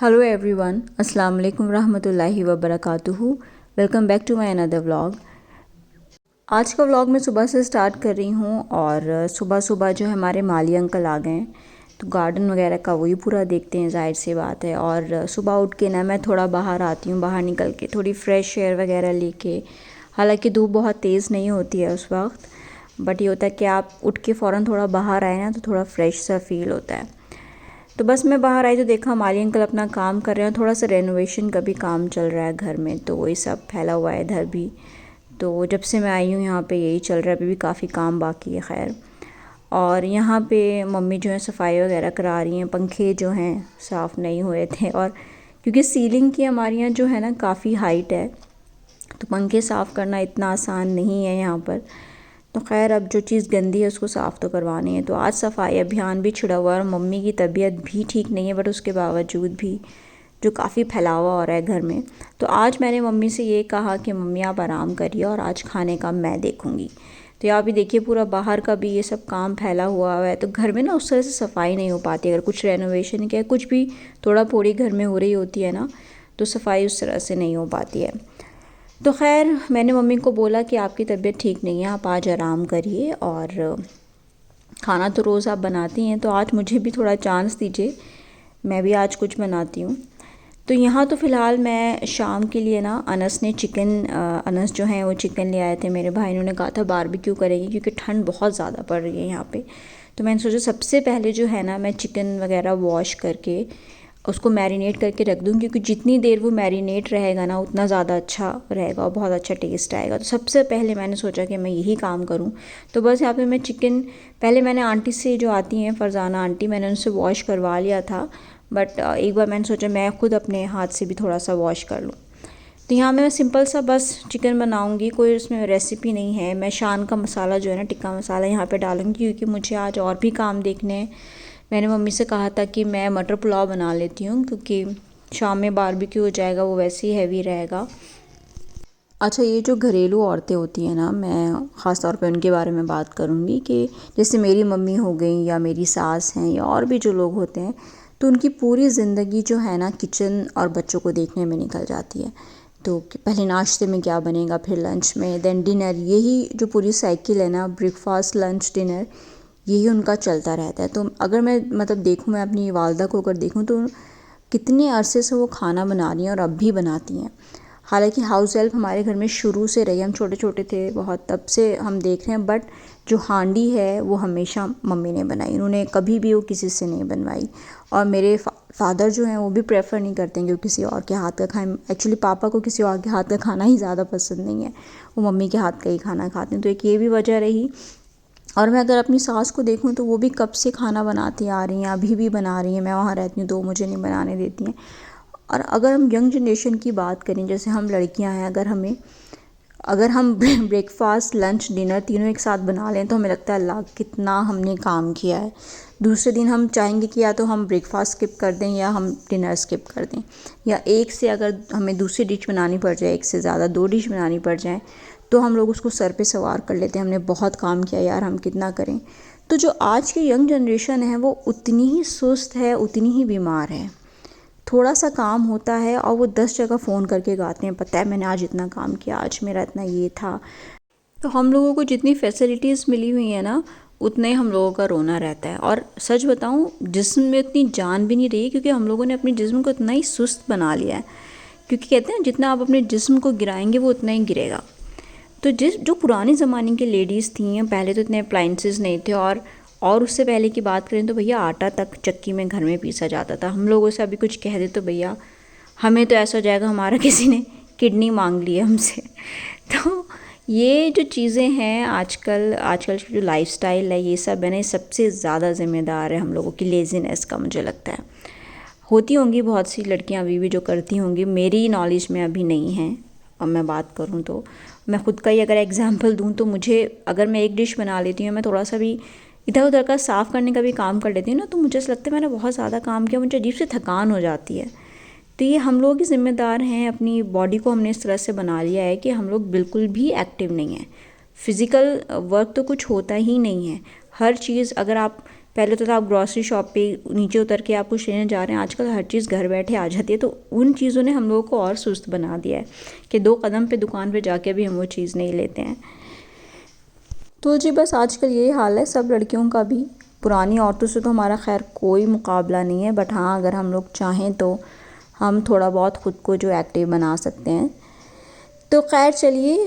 Hello everyone, अस्सलाम वालेकुम रहमतुल्लाहि व बरकातुहू। Welcome back to my another vlog. आज का व्लॉग मैं सुबह से स्टार्ट कर रही हूँ और सुबह सुबह जो है हमारे माली अंकल आ गए हैं, तो गार्डन वगैरह का वही पूरा देखते हैं, जाहिर सी बात है। और सुबह उठ के ना मैं थोड़ा बाहर आती हूँ, बाहर निकल के थोड़ी फ्रेश एयर वगैरह लेके। हालांकि धूप बहुत तेज़ नहीं होती है उस वक्त, बट ये होता है कि आप उठ के फ़ौरन थोड़ा बाहर आए ना तो थोड़ा फ्रेश सा फील होता है। तो बस मैं बाहर आई तो देखा माली अंकल अपना काम कर रहे हैं, थोड़ा सा रेनोवेशन का भी काम चल रहा है घर में, तो वही सब फैला हुआ है इधर भी। तो जब से मैं आई हूँ यहाँ पे यही चल रहा है, अभी भी काफ़ी काम बाकी है खैर। और यहाँ पे मम्मी जो है सफाई वगैरह करा रही हैं, पंखे जो हैं साफ़ नहीं हुए थे, और क्योंकि सीलिंग की हमारे यहाँ जो है ना काफ़ी हाइट है, तो पंखे साफ़ करना इतना आसान नहीं है यहाँ पर। तो खैर अब जो चीज़ गंदी है उसको साफ़ तो करवानी है। तो आज सफाई अभियान भी छिड़ा हुआ है और मम्मी की तबीयत भी ठीक नहीं है, बट उसके बावजूद भी जो काफ़ी फैलावा हो रहा है घर में। तो आज मैंने मम्मी से ये कहा कि मम्मी आप आराम करिए और आज खाने का मैं देखूँगी। तो यहाँ भी देखिए पूरा बाहर का भी ये सब काम फैला हुआ है, तो घर में ना उस तरह से सफाई नहीं हो पाती। अगर कुछ रेनोवेशन क्या कुछ भी थोड़ा थोड़ी घर में हो रही होती है ना, तो सफाई उस तरह से नहीं हो पाती है। तो खैर मैंने मम्मी को बोला कि आपकी तबीयत ठीक नहीं है, आप आज आराम करिए, और खाना तो रोज़ आप बनाती हैं, तो आज मुझे भी थोड़ा चांस दीजिए, मैं भी आज कुछ बनाती हूँ। तो यहाँ तो फ़िलहाल मैं शाम के लिए ना अनस ने चिकन अनस जो है वो चिकन ले आए थे मेरे भाई, इन्होंने कहा था बारबेक्यू करेंगे क्योंकि ठंड बहुत ज़्यादा पड़ रही है यहाँ पे। तो मैंने सोचा सबसे पहले जो है ना मैं चिकन वगैरह वॉश करके उसको मैरिनेट करके रख दूँ, क्योंकि जितनी देर वो मैरिनेट रहेगा ना उतना ज़्यादा अच्छा रहेगा और बहुत अच्छा टेस्ट आएगा। तो सबसे पहले मैंने सोचा कि मैं यही काम करूँ। तो बस यहाँ पे मैं चिकन पहले मैंने आंटी से जो आती हैं फ़रज़ाना आंटी, मैंने उनसे वॉश करवा लिया था, बट एक बार मैंने सोचा मैं खुद अपने हाथ से भी थोड़ा सा वॉश कर लूँ। तो यहाँ मैं सिंपल सा बस चिकन बनाऊँगी, कोई उसमें रेसिपी नहीं है। मैं शान का मसाला जो है ना टिक्का मसाला यहाँ पे डालूँगी, क्योंकि मुझे आज और भी काम देखने हैं। मैंने मम्मी से कहा था कि मैं मटर पुलाव बना लेती हूँ, क्योंकि शाम में बारबेक्यू हो जाएगा, वो वैसे ही हैवी रहेगा। अच्छा, ये जो घरेलू औरतें होती हैं ना, मैं ख़ास तौर पे उनके बारे में बात करूँगी कि जैसे मेरी मम्मी हो गई या मेरी सास हैं या और भी जो लोग होते हैं, तो उनकी पूरी ज़िंदगी जो है ना किचन और बच्चों को देखने में निकल जाती है। तो पहले नाश्ते में क्या बनेगा, फिर लंच में, देन डिनर, यही जो पूरी साइकिल है ना, ब्रेकफास्ट लंच डिनर, यही उनका चलता रहता है। तो अगर मैं मतलब देखूँ, मैं अपनी वालदा को अगर देखूँ तो कितने अरसे से वो खाना बना रही हैं और अब भी बनाती हैं। हालांकि हाउस हेल्प हमारे घर में शुरू से रही, हम छोटे छोटे थे बहुत तब से हम देख रहे हैं, बट जो हांडी है वो हमेशा मम्मी ने बनाई, उन्होंने कभी भी वो किसी से नहीं बनवाई। और मेरे फादर जो हैं वो भी प्रेफर नहीं करते हैं कि वो किसी और के हाथ का खाएं। एक्चुअली पापा को किसी और के हाथ का खाना ही ज़्यादा पसंद नहीं है, वो मम्मी के हाथ का ही खाना खाते हैं। तो एक ये भी वजह रही। और मैं अगर अपनी सास को देखूं तो वो भी कब से खाना बनाती आ रही हैं, अभी भी बना रही हैं। मैं वहाँ रहती हूँ तो वो मुझे नहीं बनाने देती हैं। और अगर हम यंग जनरेशन की बात करें, जैसे हम लड़कियां हैं, अगर हम ब्रेकफास्ट लंच डिनर तीनों एक साथ बना लें तो हमें लगता है अल्लाह कितना हमने काम किया है। दूसरे दिन हम चाहेंगे कि या तो हम ब्रेकफास्ट स्किप कर दें या हम डिनर स्किप कर दें, या एक से अगर हमें दूसरी डिश बनानी पड़ जाए, एक से ज़्यादा 2 डिश बनानी पड़ जाए, तो हम लोग उसको सर पे सवार कर लेते हैं, हमने बहुत काम किया यार, हम कितना करें। तो जो आज की यंग जनरेशन है वो उतनी ही सुस्त है, उतनी ही बीमार है। थोड़ा सा काम होता है और वो 10 जगह फ़ोन करके गाते हैं, पता है मैंने आज इतना काम किया, आज मेरा इतना ये था। तो हम लोगों को जितनी फैसिलिटीज़ मिली हुई है ना, उतना ही हम लोगों का रोना रहता है। और सच बताऊं, जिस्म में इतनी जान भी नहीं रही, क्योंकि हम लोगों ने अपने जिस्म को इतना ही सुस्त बना लिया है। क्योंकि कहते हैं जितना आप अपने जिस्म को गिराएंगे वो उतना ही गिरेगा। तो जो पुराने ज़माने की लेडीज़ थी, पहले तो इतने अप्लाइंसेस नहीं थे, और उससे पहले की बात करें तो भैया आटा तक चक्की में घर में पीसा जाता था। हम लोगों से अभी कुछ कह दे तो भैया हमें तो ऐसा हो जाएगा हमारा किसी ने किडनी मांग ली है हमसे। तो ये जो चीज़ें हैं आजकल की जो लाइफस्टाइल है, ये सब है ना, सबसे ज़्यादा ज़िम्मेदार है हम लोगों की लेज़ीनेस का, मुझे लगता है। होती होंगी बहुत सी लड़कियां अभी भी जो करती होंगी, मेरी नॉलेज में अभी नहीं है। और मैं बात करूं तो मैं ख़ुद का ही अगर एग्जांपल दूं तो मुझे, अगर मैं एक डिश बना लेती हूँ, मैं थोड़ा सा भी इधर उधर का साफ़ करने का भी काम कर लेती हूँ ना, तो मुझे ऐसा लगता है मैंने बहुत ज़्यादा काम किया, मुझे अजीब से थकान हो जाती है। तो ये हम लोग ही ज़िम्मेदार हैं, अपनी बॉडी को हमने इस तरह से बना लिया है कि हम लोग बिल्कुल भी एक्टिव नहीं हैं। फ़िज़िकल वर्क तो कुछ होता ही नहीं है। हर चीज़ अगर आप पहले तो था आप ग्रॉसरी शॉप पे नीचे उतर के आप कुछ लेने जा रहे हैं, आजकल हर चीज़ घर बैठे आ जाती है। तो उन चीज़ों ने हम लोगों को और सुस्त बना दिया है कि 2 कदम पे दुकान पे जाके भी हम वो चीज़ नहीं लेते हैं। तो जी बस आजकल यही हाल है सब लड़कियों का भी। पुरानी औरतों से तो हमारा खैर कोई मुकाबला नहीं है, बट हाँ अगर हम लोग चाहें तो हम थोड़ा बहुत ख़ुद को जो एक्टिव बना सकते हैं। तो खैर चलिए,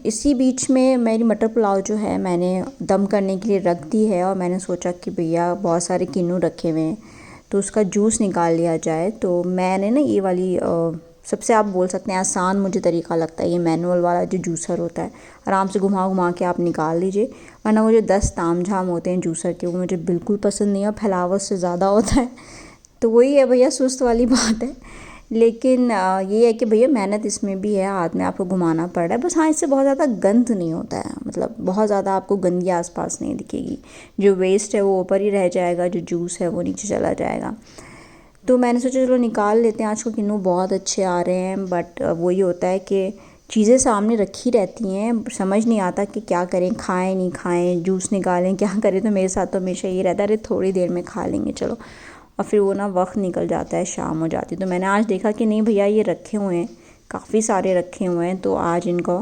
इसी बीच में मेरी मटर पुलाव जो है मैंने दम करने के लिए रख दी है, और मैंने सोचा कि भैया बहुत सारे किन्नू रखे हुए हैं तो उसका जूस निकाल लिया जाए। तो मैंने ना ये वाली सबसे आप बोल सकते हैं आसान मुझे तरीका लगता है, ये मैनुअल वाला जो जूसर होता है, आराम से घुमा घुमा के आप निकाल लीजिए। वरना वो जो 10 तामझाम होते हैं जूसर के, वो मुझे बिल्कुल पसंद नहीं है, फैलावट से ज़्यादा होता है। तो वही है भैया, सुस्त वाली बात है। लेकिन ये है कि भैया मेहनत इसमें भी है, हाथ में आपको घुमाना पड़ रहा है बस। हाँ इससे बहुत ज़्यादा गंद नहीं होता है, मतलब बहुत ज़्यादा आपको गंदगी आसपास नहीं दिखेगी। जो वेस्ट है वो ऊपर ही रह जाएगा, जो जूस है वो नीचे चला जाएगा। तो मैंने सोचा चलो निकाल लेते हैं। आजकल किन्नू बहुत अच्छे आ रहे हैं, बट वही होता है कि चीज़ें सामने रखी रहती हैं, समझ नहीं आता कि क्या करें, खाएं नहीं खाएं, जूस निकालें क्या करें। तो मेरे साथ तो हमेशा ये रहता है, अरे थोड़ी देर में खा लेंगे चलो, और फिर वो ना वक्त निकल जाता है, शाम हो जाती है। तो मैंने आज देखा कि नहीं भैया ये रखे हुए हैं, काफ़ी सारे रखे हुए हैं, तो आज इनको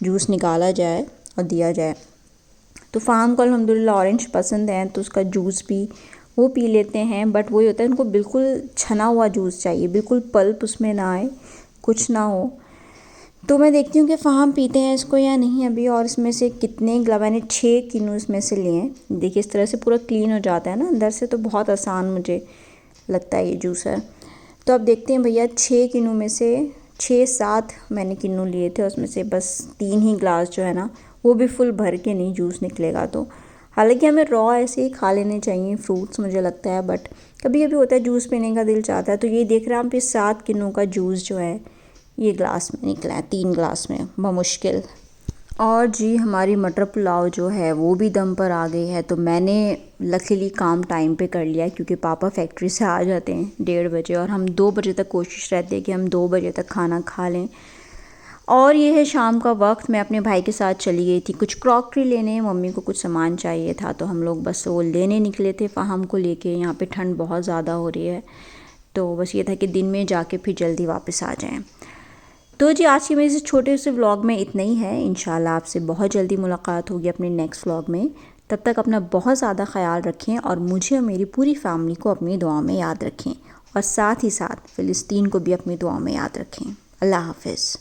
जूस निकाला जाए और दिया जाए। तो फ़ाहम को अल्हम्दुलिल्लाह ऑरेंज पसंद है तो उसका जूस भी वो पी लेते हैं, बट वही होता है उनको बिल्कुल छना हुआ जूस चाहिए, बिल्कुल पल्प उसमें ना आए, कुछ ना हो। तो मैं देखती हूँ कि फ़ाहम पीते हैं इसको या नहीं अभी। और इसमें से कितने मैंने 6 किन्नू इसमें से लिए हैं। देखिए इस तरह से पूरा क्लीन हो जाता है ना अंदर से, तो बहुत आसान मुझे लगता है ये जूसर। तो अब देखते हैं भैया, 6 किन्नू में से 6-7 मैंने किन्नू लिए थे, उसमें से बस 3 ही ग्लास जो है ना वो भी फुल भर के नहीं जूस निकलेगा। तो हालांकि हमें रॉ ऐसे ही खा लेने चाहिए फ्रूट्स मुझे लगता है, बट कभी कभी होता है जूस पीने का दिल चाहता है। तो ये देख रहे हैं आप, ये 7 किन्नू का जूस जो है ये ग्लास में निकला है, 3 ग्लास में बमुश्किल। और जी हमारी मटर पुलाव जो है वो भी दम पर आ गई है। तो मैंने लकीली काम टाइम पे कर लिया, क्योंकि पापा फैक्ट्री से आ जाते हैं 1:30 बजे, और हम 2 बजे तक कोशिश रहती है कि हम 2 बजे तक खाना खा लें। और ये है शाम का वक्त, मैं अपने भाई के साथ चली गई थी कुछ क्रॉकरी लेने, मम्मी को कुछ सामान चाहिए था, तो हम लोग बस वो लेने निकले थे फ़ाहम को लेके। यहाँ पे ठंड बहुत ज़्यादा हो रही है, तो बस ये था कि दिन में जाके फिर जल्दी वापस आ जाएं। तो जी आज की मेरे इस छोटे से व्लॉग में इतना ही है। इंशाल्लाह आपसे बहुत जल्दी मुलाकात होगी अपने नेक्स्ट व्लॉग में। तब तक अपना बहुत ज़्यादा ख्याल रखें, और मुझे और मेरी पूरी फैमिली को अपनी दुआ में याद रखें, और साथ ही साथ फ़िलिस्तीन को भी अपनी दुआ में याद रखें। अल्लाह हाफ़िज़।